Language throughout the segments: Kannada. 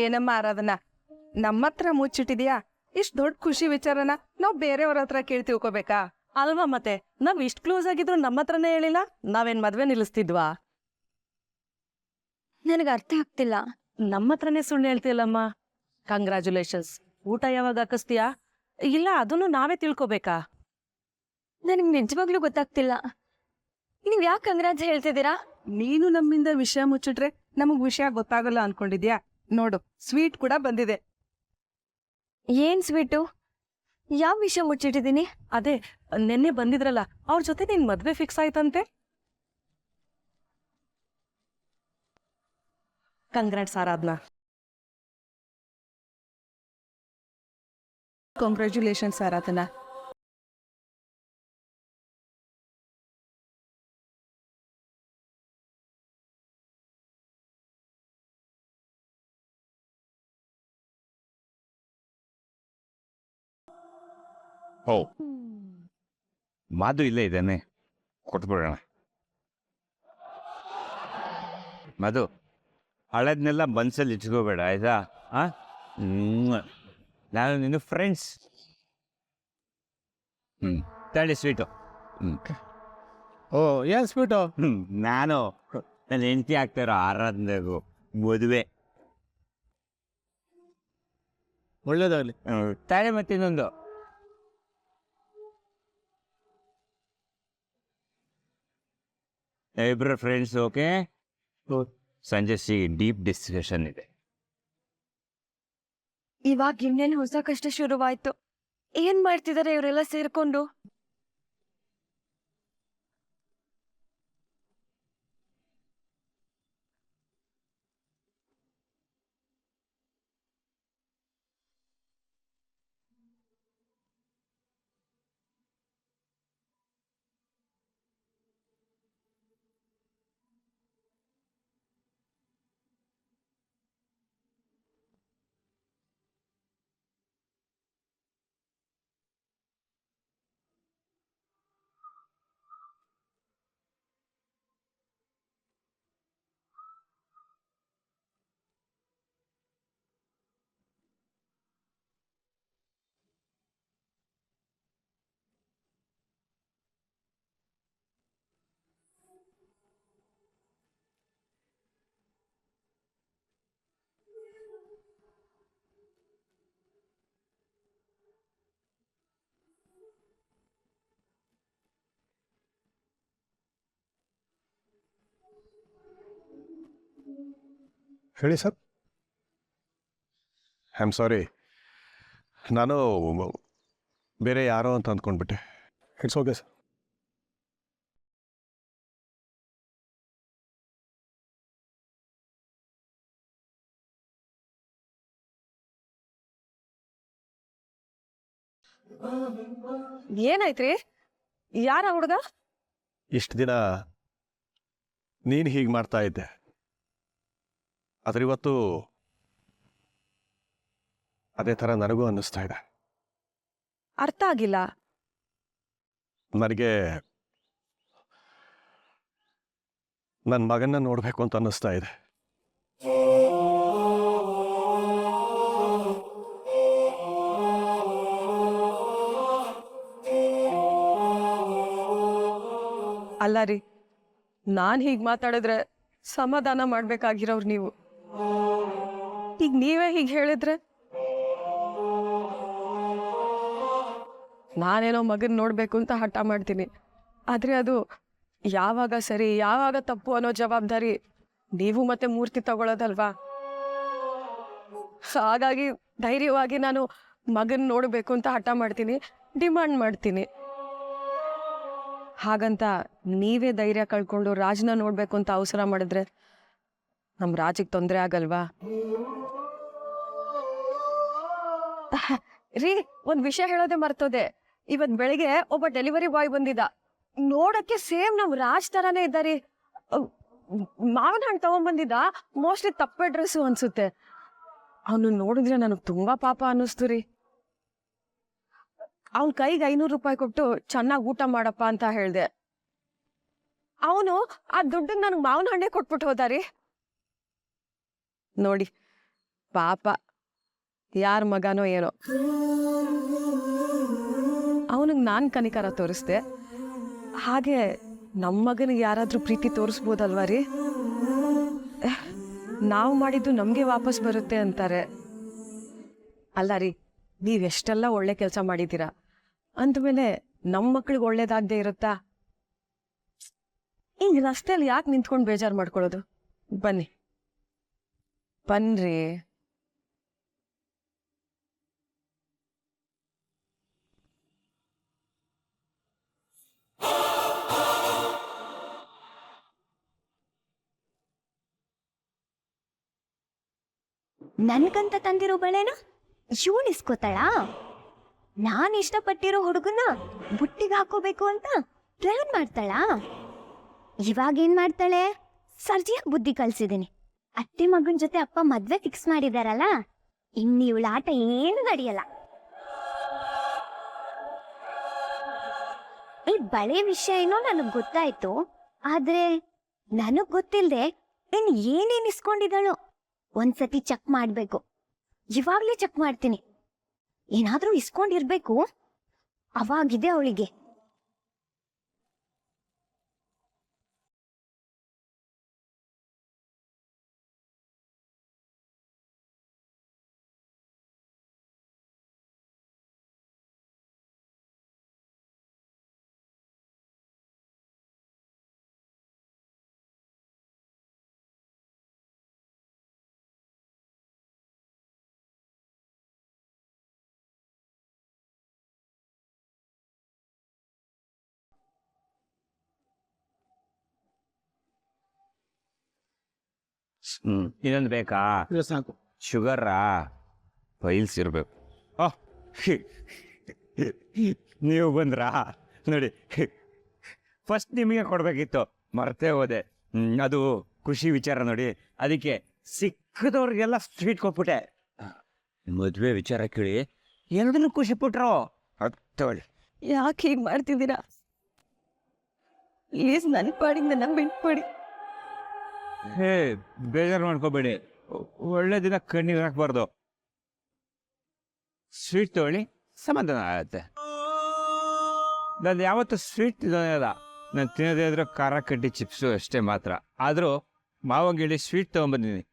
ಏನಮ್ಮ ಆರಾಧನಾ, ನಮ್ಮ ಹತ್ರ ಮುಚ್ಚಿಟ್ಟಿದ್ಯಾ? ಇಷ್ಟು ದೊಡ್ಡ ಖುಷಿ ವಿಚಾರನ ನಾವು ಬೇರೆಯವ್ರ ಹತ್ರ ಕೇಳಿ ತಿಳ್ಕೊಬೇಕಾ? ಅಲ್ವಾ ಮತ್ತೆ, ನಾವ್ ಇಷ್ಟ್ ಕ್ಲೋಸ್ ಆಗಿದ್ರು ನಮ್ಮ ಹತ್ರನೇ ಹೇಳಿಲ್ಲ. ನಾವೇನ್ ಮದ್ವೆ ನಿಲ್ಲಿಸ್ತಿದ್ವಾ? ನನಗೆ ಅರ್ಥ ಆಗ್ತಿಲ್ಲ. ನಮ್ಮ ಹತ್ರನೇ ಸುಳ್ಳು ಹೇಳ್ತಿಲ್ಲಮ್ಮ. ಕಂಗ್ರ್ಯಾಚುಲೇಷನ್ಸ್. ಊಟ ಯಾವಾಗ ಹಾಕಿಸ್ತೀಯಾ? ಇಲ್ಲ ಅದನ್ನು ನಾವೇ ತಿಳ್ಕೊಬೇಕಾ? ನನಗೆ ನಿಜವಾಗ್ಲೂ ಗೊತ್ತಾಗ್ತಿಲ್ಲ. ನೀವ್ ಯಾಕೆ ಕಂಗ್ರಾಜ್ ಹೇಳ್ತಿದ್ದೀರಾ? ನೀನು ನಮ್ಮಿಂದ ವಿಷಯ ಮುಚ್ಚಿಟ್ರೆ ನಮಗ್ ವಿಷಯ ಗೊತ್ತಾಗಲ್ಲ ಅನ್ಕೊಂಡಿದ್ಯಾ? ನೋಡು, ಸ್ವೀಟ್ ಕೂಡ ಬಂದಿದೆ. ಏನ್ ಸ್ವೀಟು? ಯಾವ ವಿಷಯ ಮುಚ್ಚಿಟ್ಟಿದ್ದೀನಿ? ಅದೇ ನೆನ್ನೆ ಬಂದಿದ್ರಲ್ಲ, ಅವ್ರ ಜೊತೆ ನಿನ್ ಮದ್ವೆ ಫಿಕ್ಸ್ ಆಯ್ತಂತೆ. ಕಂಗ್ರಾಟ್ಸ್ ಆರಾಧ್ನಾ. ಕಾಂಗ್ರ್ಯಾಚುಲೇಷನ್ಸ್ ಆರಾಧನಾ. ಓ, ಮಾಧು ಇಲ್ಲೇ ಇದ್ದಾನೆ, ಕೊಟ್ಬಿಡೋಣ. ಮಧು, ಹಳದ್ನೆಲ್ಲ ಬನ್ಸಲ್ಲಿ ಇಟ್ಕೋಬೇಡ ಆಯ್ತಾ? ನಾನು ನಿನ್ನ ಫ್ರೆಂಡ್ಸ್. ತಳಿ ಸ್ವೀಟು. ಓ, ಏನು ಸ್ವೀಟು? ನಾನು ನನ್ನ ಹೆಂಡತಿ ಆಗ್ತಾರೋ ಆರಾಧನೆಗೂ ಮದುವೆ. ಒಳ್ಳೇದಾಗಲಿ. ತಾಳೆ ಮತ್ತೆ ಇನ್ನೊಂದು. ಇಬ್ಬರು ಫ್ರೆಂಡ್ಸ್, ಓಕೆ? ಸಂಜೆ ಡೀಪ್ ಡಿಸ್ಕಷನ್ ಇದೆ. ಇವಾಗ ಇನ್ನೇನು ಹೊಸ ಕಷ್ಟ ಶುರುವಾಯ್ತು. ಏನ್ ಮಾಡ್ತಿದಾರೆ ಇವರೆಲ್ಲ ಸೇರ್ಕೊಂಡು? ಹೇಳಿ ಸರ್. ಐ ಆಮ್ ಸಾರಿ, ನಾನು ಬೇರೆ ಯಾರೋ ಅಂತ ಅಂದ್ಕೊಂಡ್ಬಿಟ್ಟೆ. It's okay sir. ಏನಾಯ್ತ್ರಿ? ಯಾರ ಹುಡುಗ? ಇಷ್ಟು ದಿನ ನೀನು ಹೀಗೆ ಮಾಡ್ತಾ ಇದ್ದೆ, ಆದರೆ ಇವತ್ತು ಅದೇ ಥರ ನನಗೂ ಅನ್ನಿಸ್ತಾ ಇದೆ. ಅರ್ಥ ಆಗಿಲ್ಲ. ನನಗೆ ನನ್ನ ಮಗನ್ನ ನೋಡಬೇಕು ಅಂತ ಅನ್ನಿಸ್ತಾ ಇದೆ. ಅಲ್ಲ ರೀ, ನಾನ್ ಹೀಗ್ ಮಾತಾಡಿದ್ರೆ ಸಮಾಧಾನ ಮಾಡ್ಬೇಕಾಗಿರೋರು ನೀವು. ಈಗ ನೀವೇ ಹೀಗೆ ಹೇಳಿದ್ರೆ ನಾನೇನೋ ಮಗನ್ ನೋಡ್ಬೇಕು ಅಂತ ಹಠ ಮಾಡ್ತೀನಿ. ಆದ್ರೆ ಅದು ಯಾವಾಗ ಸರಿ ಯಾವಾಗ ತಪ್ಪು ಅನ್ನೋ ಜವಾಬ್ದಾರಿ ನೀವು ಮತ್ತೆ ಮೂರ್ತಿ ತಗೊಳ್ಳೋದಲ್ವಾ? ಹಾಗಾಗಿ ಧೈರ್ಯವಾಗಿ ನಾನು ಮಗನ್ ನೋಡ್ಬೇಕು ಅಂತ ಹಠ ಮಾಡ್ತೀನಿ, ಡಿಮಾಂಡ್ ಮಾಡ್ತೀನಿ. ಹಾಗಂತ ನೀವೇ ಧೈರ್ಯ ಕಳ್ಕೊಂಡು ರಾಜ್ನ ನೋಡ್ಬೇಕು ಅಂತ ಅವಸರ ಮಾಡಿದ್ರೆ ನಮ್ ರಾಜಿಗೆ ತೊಂದರೆ ಆಗಲ್ವಾ? ರೀ, ಒಂದ್ ವಿಷಯ ಹೇಳೋದೇ ಮರ್ತೋದೆ. ಇವತ್ ಬೆಳಿಗ್ಗೆ ಒಬ್ಬ ಡೆಲಿವರಿ ಬಾಯ್ ಬಂದಿದ್ದ. ನೋಡಕ್ಕೆ ಸೇಮ್ ನಮ್ ರಾಜ್ ತರಾನೇ ಇದ್ದಾರಿ. ಮಾವಿನ ಹಣ್ಣು ತಗೊಂಡ್ಬಂದಿದ್ದ. ಮೋಸ್ಟ್ಲಿ ತಪ್ಪ ಅಡ್ರೆಸ್ಸು ಅನ್ಸುತ್ತೆ. ಅವನು ನೋಡಿದ್ರೆ ನನಗ್ ತುಂಬಾ ಪಾಪ ಅನ್ನಿಸ್ತು ರೀ. ಅವನ್ ಕೈಗೆ 500 ರೂಪಾಯಿ ಕೊಟ್ಟು ಚೆನ್ನಾಗಿ ಊಟ ಮಾಡಪ್ಪ ಅಂತ ಹೇಳ್ದೆ. ಅವನು ಆ ದುಡ್ಡನ್ನ ನನಗೆ ಮಾವಿನ ಹಣ್ಣೆ ಕೊಟ್ಬಿಟ್ಟು ಹೋದಾರಿ. ನೋಡಿ, ಪಾಪ ಯಾರ ಮಗನೋ ಏನೋ, ಅವನಿಗೆ ನಾನು ಕನಿಕರ ತೋರಿಸ್ದೆ, ಹಾಗೆ ನಮ್ಮ ಮಗನಿಗೆ ಯಾರಾದರೂ ಪ್ರೀತಿ ತೋರಿಸ್ಬೋದಲ್ವಾ ರೀ? ನಾವು ಮಾಡಿದ್ದು ನಮಗೆ ವಾಪಸ್ ಬರುತ್ತೆ ಅಂತಾರೆ. ಅಲ್ಲ ರೀ, ನೀವೆಷ್ಟೆಲ್ಲ ಒಳ್ಳೆ ಕೆಲಸ ಮಾಡಿದ್ದೀರಾ ಅಂದಮೇಲೆ ನಮ್ಮ ಮಕ್ಳಿಗೆ ಒಳ್ಳೇದಾಗದೆ ಇರುತ್ತಾ? ಈಗ ರಸ್ತೆಯಲ್ಲಿ ಯಾಕೆ ನಿಂತ್ಕೊಂಡು ಬೇಜಾರು ಮಾಡ್ಕೊಳ್ಳೋದು? ಬನ್ನಿ ಬನ್ರಿ. ನನ್ಗಂತ ತಂದಿರೋ ಬಳೆನ ಇವಳು ಇಸ್ಕೋತಾಳ? ನಾನ್ ಇಷ್ಟಪಟ್ಟಿರೋ ಹುಡುಗನ ಬುಟ್ಟಿಗೆ ಹಾಕೋಬೇಕು ಅಂತ ಪ್ಲಾನ್ ಮಾಡ್ತಾಳ. ಇವಾಗ ಏನ್ ಮಾಡ್ತಾಳೆ? ಸರ್ಜಿಯಾಗಿ ಬುದ್ಧಿ ಕಲ್ಸಿದೀನಿ. ಅತ್ತೆ ಮಗನ್ ಜೊತೆ ಅಪ್ಪ ಮದ್ವೆ ಫಿಕ್ಸ್ ಮಾಡಿದಾರಲ್ಲ, ಇನ್ನು ಇವಳ ಆಟ ಏನು ನಡೆಯಲ್ಲ. ಈ ಬಳೆ ವಿಷಯ ಏನೋ ನನಗ್ ಗೊತ್ತಾಯ್ತು, ಆದ್ರೆ ನನಗ್ ಗೊತ್ತಿಲ್ದೆ ಇನ್ ಏನೇನ್ ಇಸ್ಕೊಂಡಿದ್ದಾಳೋ ಒಂದ್ಸತಿ ಚೆಕ್ ಮಾಡ್ಬೇಕು. ಇವಾಗ್ಲೇ ಚೆಕ್ ಮಾಡ್ತೀನಿ. ಏನಾದ್ರೂ ಇಸ್ಕೊಂಡಿರ್ಬೇಕು, ಅವಾಗಿದೆ ಅವಳಿಗೆ. ಇನ್ನೊಂದು ಬೇಕಾ? ಸಾಕು. ಶುಗರಾ? ಪೈಲ್ಸ್ ಇರಬೇಕು. ನೀವು ಬಂದ್ರಾ? ನೋಡಿ, ಫಸ್ಟ್ ನಿಮಗೆ ಕೊಡಬೇಕಿತ್ತು, ಮರ್ತೇ ಹೋದೆ. ಅದು ಖುಷಿ ವಿಚಾರ ನೋಡಿ, ಅದಕ್ಕೆ ಸಿಕ್ಕದವ್ರಿಗೆಲ್ಲ ಸ್ವೀಟ್ ಕೊಟ್ಬಿಟ್ಟೆ. ಮದುವೆ ವಿಚಾರ ಕೇಳಿ ಎಲ್ಲದನ್ನು ಖುಷಿ ಪಟ್ರು. ಹತ್ತೋಳಿ. ಯಾಕೆ ಹೀಗೆ ಮಾಡ್ತಿದ್ದೀರಾ? ಪ್ಲೀಸ್ ನನ್ನ ಪಾಡಿಗೆ ನನ್ನ ಬಿಟ್ಬಿಡಿ. ಹೇ, ಬೇಜಾರು ಮಾಡ್ಕೋಬೇಡಿ, ಒಳ್ಳೆ ದಿನ ಕಣ್ಣೀರು ಹಾಕ್ಬಾರ್ದು. ಸ್ವೀಟ್ ತಗೊಳ್ಳಿ, ಸಮಾಧಾನ ಆಗತ್ತೆ. ನಾನು ಯಾವತ್ತೂ ಸ್ವೀಟ್ ತಿನ್ನೋದಿಲ್ಲ, ನಾನು ತಿನ್ನೋದೇ ಇದ್ರೆ ಖಾರ ಕಡ್ಡಿ ಚಿಪ್ಸು ಅಷ್ಟೇ ಮಾತ್ರ. ಆದರೂ ಮಾವಂಗೇಳಿ ಸ್ವೀಟ್ ತೊಗೊಂಬಂದಿದ್ದೀನಿ,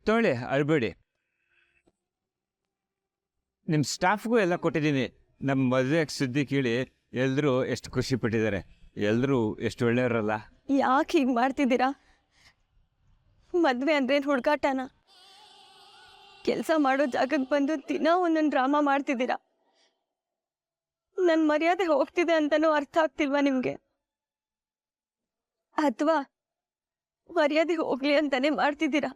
ತೊಗೊಳ್ಳಿ, ಅಳ್ಬೇಡಿ. ನಿಮ್ಮ ಸ್ಟಾಫ್ಗೂ ಎಲ್ಲ ಕೊಟ್ಟಿದ್ದೀನಿ. ನಮ್ಮ ಮದುವೆಗೆ ಸುದ್ದಿ ಕೇಳಿ ಎಲ್ಲರೂ ಎಷ್ಟು ಖುಷಿ ಪಟ್ಟಿದ್ದಾರೆ. ಎಲ್ಲರೂ ಎಷ್ಟು ಒಳ್ಳೆಯವರಲ್ಲ. ಯಾಕೆ ಹೀಗೆ ಮಾಡ್ತಿದ್ದೀರಾ? ಮದ್ವೆ ಅಂದ್ರೆ ಹುಡುಗಾಟನ? ಕೆಲಸ ಮಾಡೋ ಜಾಗಕ್ಕೆ ಬಂದು ದಿನ ಒಂದೊಂದು ಡ್ರಾಮಾ ಮಾಡ್ತಿದ್ದೀರಾ. ನನ್ನ ಮರ್ಯಾದೆ ಹೋಗ್ತಿದೆ ಅಂತನೂ ಅರ್ಥ ಆಗ್ತಿಲ್ವಾ ನಿಮ್ಗೆ? ಅಥವಾ ಮರ್ಯಾದೆ ಹೋಗ್ಲಿ ಅಂತಾನೆ ಮಾಡ್ತಿದ್ದೀರಾ?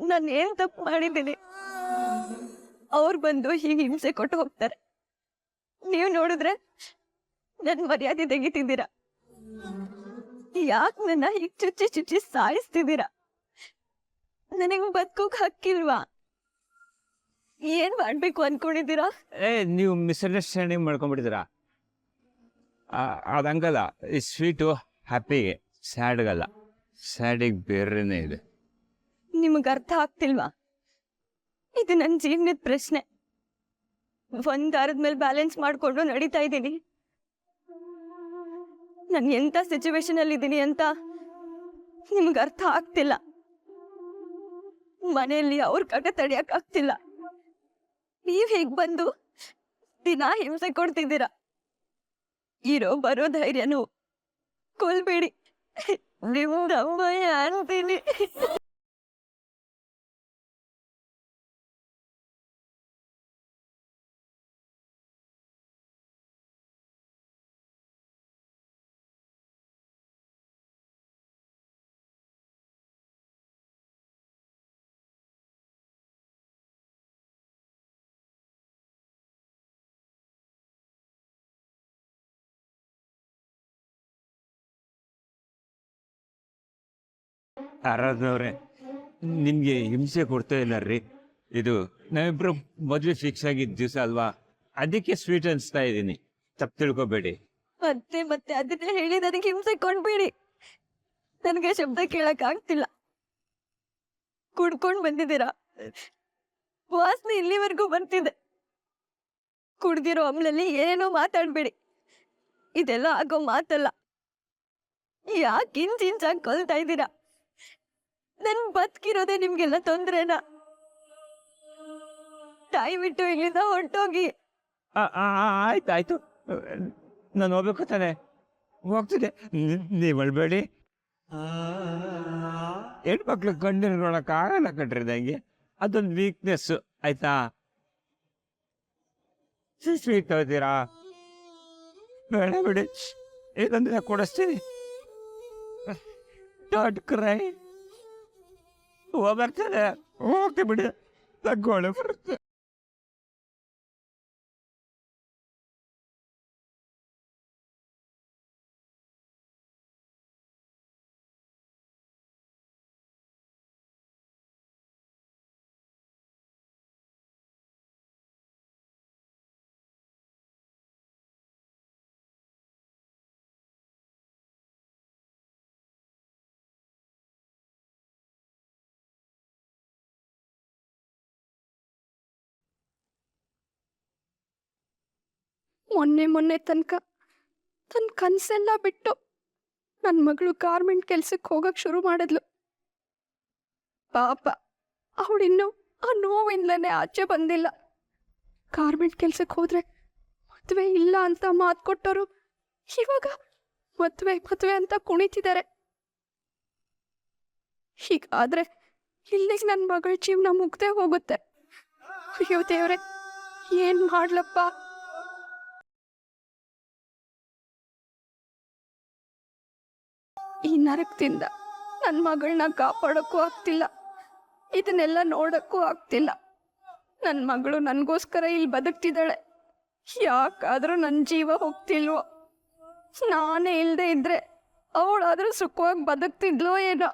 ನಾನು ಏನ್ ತಪ್ಪು ಮಾಡಿದ್ದೀನಿ? ಅವ್ರು ಬಂದು ಹೀಗೆ ಹಿಂಸೆ ಕೊಟ್ಟು ಹೋಗ್ತಾರೆ, ನೀವು ನೋಡಿದ್ರೆ ನನ್ನ ಮರ್ಯಾದೆ ತೆಗಿತಿದ್ದೀರಾ. ಯಾಕೆ ನನ್ನ ಹೀಗೆ ಚುಚ್ಚಿ ಚುಚ್ಚಿ ಸಾಯಿಸ್ತಿದ್ದೀರಾ? ನನಗೆ ಬದುಕೋಕ್ ಹಕ್ಕಿಲ್ವಾ? ಏನ್ ಮಾಡ್ಬೇಕು ಅನ್ಕೊಂಡಿದ್ದೀರಾ? ನೀವು ಮಿಸ್ಅಂಡರ್ಸ್ಟ್ಯಾಂಡಿಂಗ್ ಮಾಡ್ಕೊಂಡ್ಬಿಟ್ಟಿದ್ದೀರಾ. ಅದಂಗಲ್ಲ, ಈ ಸ್ವೀಟು ಹ್ಯಾಪಿಗೆ, ಸ್ಯಾಡ್ಗಲ್ಲ. ಸ್ಯಾಡಿಗೆ ಬೇರೆನೇ ಇದೆ. ನಿಮಗೆ ಅರ್ಥ ಆಗ್ತಿಲ್ವಾ? ಇದು ನನ್ನ ಜೀವನದ ಪ್ರಶ್ನೆ. ಒಂದ್ ದಾರದ ಮೇಲೆ ಬ್ಯಾಲೆನ್ಸ್ ಮಾಡ್ಕೊಂಡು ನಡೀತಾ ಇದ್ದೀನಿ. ನಾನು ಎಂಥ ಸಿಚುವೇಶನ್ ಅಲ್ಲಿ ಇದ್ದೀನಿ ಅಂತ ನಿಮ್ಗೆ ಅರ್ಥ ಆಗ್ತಿಲ್ಲ. ಮನೆಯಲ್ಲಿ ಅವ್ರ ಕಟ ತಡೆಯಕ್ ಆಗ್ತಿಲ್ಲ. ನೀವ್ ಹೇಗ್ ಬಂದು ದಿನ ಹಿಂಸೆ ಕೊಡ್ತಿದ್ದೀರಾ? ಇರೋ ಬರೋ ಧೈರ್ಯನು ಕೊಲ್ಬೇಡಿ. ನಿಮ್ದಮ್ಮ ಅಂತೀನಿ. ಆರಾಧನವ್ರೆ, ನಿಮಗೆ ಹಿಂಸೆ ಕೊಡ್ತಾ ಇಲ್ಲ ರೀ. ಇದು ನಾವಿಬ್ರು ಮದುವೆ ಫಿಕ್ಸ್ ಆಗಿದ್ದ ದಿವಸ ಅಲ್ವಾ, ಅದಕ್ಕೆ ಸ್ವೀಟ್ ಅನಿಸ್ತಾ ಇದ್ದೀನಿ, ತಪ್ಪು ತಿಳ್ಕೊಬೇಡಿ. ಮತ್ತೆ ಮತ್ತೆ ಅದನ್ನೇ ಹೇಳಿ ನನಗೆ ಹಿಂಸೆ ಕೊಡ್ಬೇಡಿ. ನನಗೆ ಶಬ್ದ ಕೇಳಕ್ ಆಗ್ತಿಲ್ಲ. ಕುಡ್ಕೊಂಡ್ ಬಂದಿದ್ದೀರಾ, ವಾಸನೆ ಇಲ್ಲಿವರೆಗೂ ಬರ್ತಿದೆ. ಕುಡ್ದಿರೋ ಅಮ್ಲಲ್ಲಿ ಏನೇನೋ ಮಾತಾಡ್ಬೇಡಿ, ಇದೆಲ್ಲ ಆಗೋ ಮಾತಲ್ಲ. ಯಾಕೆ ಇಂಚಾಗಿ ಕೊಲ್ತಾ ಇದ್ದೀರಾ? ನನ್ ಬದುಕಿರೋದೇ ನಿಮ್ಗೆಲ್ಲ ತೊಂದ್ರೆನಾ? ದಯವಿಟ್ಟು ಇಲ್ಲಿಂದ ಹೊರಟೋಗಿ. ಆಯ್ತು ನಾನು ಹೋಗ್ಬೇಕು ತಾನೆ, ಹೋಗ್ತಿದ್ದೆ. ನೀವು ಅಳ್ಬೇಡಿ. ಹೆಣ್ಮಕ್ಳು ಕಣ್ಣೀರು ನೋಡೋಕ್ಕಾಗಲ್ಲ ಕಣ್ರಿ ನಂಗೆ, ಅದೊಂದು ವೀಕ್ನೆಸ್ಸು. ಆಯ್ತಾ? ಸ್ವೀಟ್ ತಗೋತೀರಾ? ಬೇಡ ಬಿಡಿ, ಏನಂದ್ರೆ ಕೊಡಿಸ್ತೀನಿ. Dot CRY. ಬರ್ತದೆ, ಹೋಗ್ತಿ ಬಿಡಿ, ತಗೊಳ್ಳಿ ಬರುತ್ತೆ. ಮೊನ್ನೆ ತನಕ ತನ್ನ ಕನಸೆಲ್ಲ ಬಿಟ್ಟು ನನ್ನ ಮಗಳು ಗಾರ್ಮೆಂಟ್ ಕೆಲ್ಸಕ್ಕೆ ಹೋಗಕ್ಕೆ ಶುರು ಮಾಡಿದ್ಲು. ಪಾಪ ಅವಳಿನ್ನೂ ಆ ನೋವಿಂದಲೇ ಆಚೆ ಬಂದಿಲ್ಲ. ಗಾರ್ಮೆಂಟ್ ಕೆಲ್ಸಕ್ಕೆ ಹೋದ್ರೆ ಮದುವೆ ಇಲ್ಲ ಅಂತ ಮಾತು ಕೊಟ್ಟವರು ಇವಾಗ ಮದುವೆ ಅಂತ ಕುಣಿತಿದ್ದಾರೆ. ಹೀಗಾದ್ರೆ ಇಲ್ಲಿಗೆ ನನ್ನ ಮಗಳ ಜೀವನ ಮುಗ್ದೇ ಹೋಗುತ್ತೆ. ಅಯ್ಯೋ ದೇವ್ರೆ, ಏನ್ ಮಾಡ್ಲಪ್ಪ? ಈ ನರಕದಿಂದ ನನ್ನ ಮಗಳನ್ನ ಕಾಪಾಡೋಕ್ಕೂ ಆಗ್ತಿಲ್ಲ, ಇದನ್ನೆಲ್ಲ ನೋಡೋಕ್ಕೂ ಆಗ್ತಿಲ್ಲ. ನನ್ನ ಮಗಳು ನನಗೋಸ್ಕರ ಇಲ್ಲಿ ಬದುಕ್ತಿದ್ದಾಳೆ, ಯಾಕಾದರೂ ನನ್ನ ಜೀವ ಹೋಗ್ತಿಲ್ವೋ? ನಾನೇ ಇಲ್ಲದೆ ಇದ್ರೆ ಅವಳಾದರೂ ಸುಖವಾಗಿ ಬದುಕ್ತಿದ್ಲೋ ಏನೋ.